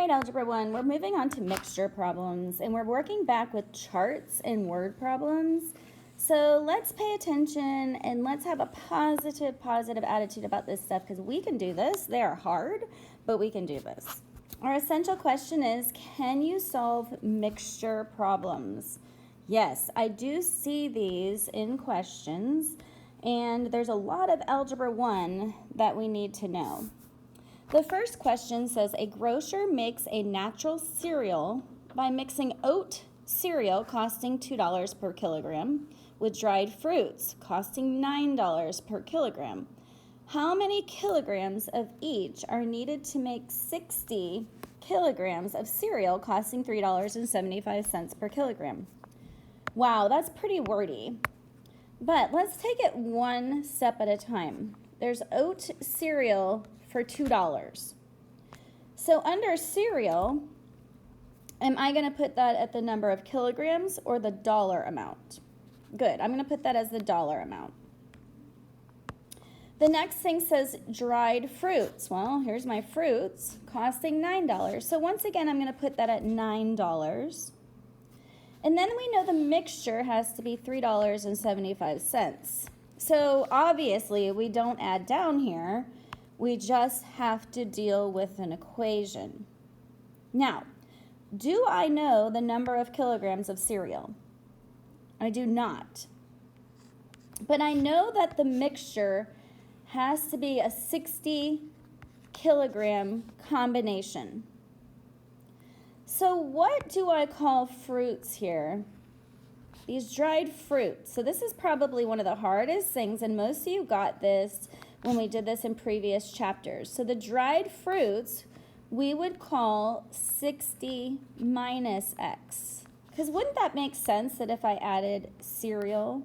right, Algebra 1, we're moving on to mixture problems, and we're working back with charts and word problems. So let's pay attention and let's have a positive attitude about this stuff because we can do this. They are hard, but we can do this. Our essential question is, can you solve mixture problems? Yes, I do see these in questions, and there's a lot of Algebra 1 that we need to know. The first question says, a grocer makes a natural cereal by mixing oat cereal costing $2 per kilogram with dried fruits costing $9 per kilogram. How many kilograms of each are needed to make 60 kilograms of cereal costing $3.75 per kilogram? Wow, that's pretty wordy. But let's take it one step at a time. There's oat cereal for $2. So under cereal, am I going to put that at the number of kilograms or the dollar amount? Good, I'm going to put that as the dollar amount. The next thing says dried fruits. Well, here's my fruits costing $9. So once again, I'm going to put that at $9. And then we know the mixture has to be $3.75. So obviously, we don't add down here. We just have to deal with an equation. Now, do I know the number of kilograms of cereal? I do not. But I know that the mixture has to be a 60 kilogram combination. So what do I call fruits here? These dried fruits. So this is probably one of the hardest things, and most of you got this when we did this in previous chapters. So the dried fruits we would call 60 minus x. Because wouldn't that make sense that if I added cereal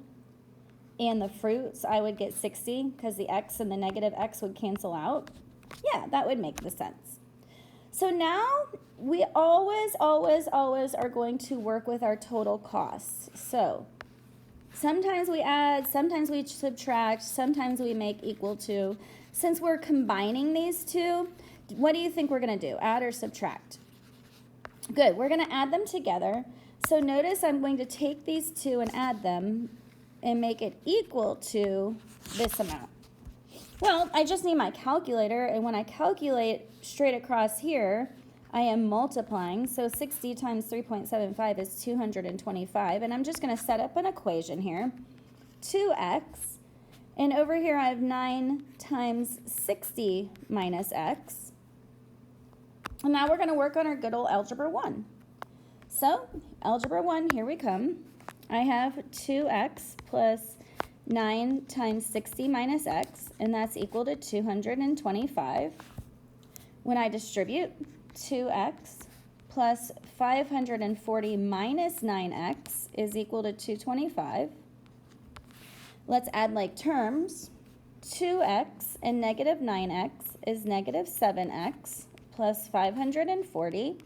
and the fruits, I would get 60 because the x and the negative x would cancel out? Yeah, that would make the sense. So now we always are going to work with our total costs. So sometimes we add, sometimes we subtract, sometimes we make equal to. Since we're combining these two, what do you think we're going to do? Add or subtract? Good, we're going to add them together. So notice I'm going to take these two and add them and make it equal to this amount. Well, I just need my calculator, and when I calculate straight across here, I am multiplying. So 60 times 3.75 is 225, and I'm just going to set up an equation here. 2x, and over here I have 9 times 60 minus x. And now we're going to work on our good old Algebra 1. So, Algebra 1, here we come. I have 2x plus 9 times 60 minus x, and that's equal to 225. When I distribute, 2x plus 540 minus 9x is equal to 225. Let's add like terms. 2x and negative 9x is negative 7x plus 540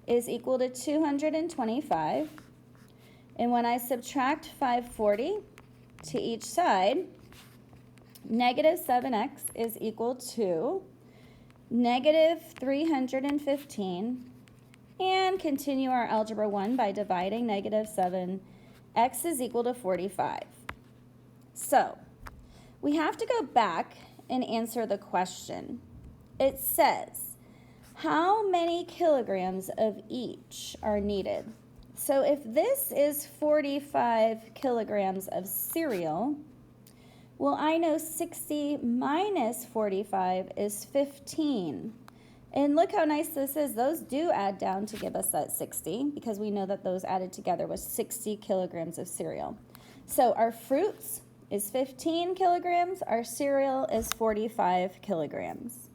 is equal to 225. And when I subtract 540 to each side, negative 7x is equal to negative 315, and continue our Algebra 1 by dividing negative 7. X is equal to 45. So we have to go back and answer the question. It says, how many kilograms of each are needed? So if this is 45 kilograms of cereal, well, I know 60 minus 45 is 15. And look how nice this is. Those do add down to give us that 60 because we know that those added together was 60 kilograms of cereal. So our fruits is 15 kilograms. Our cereal is 45 kilograms.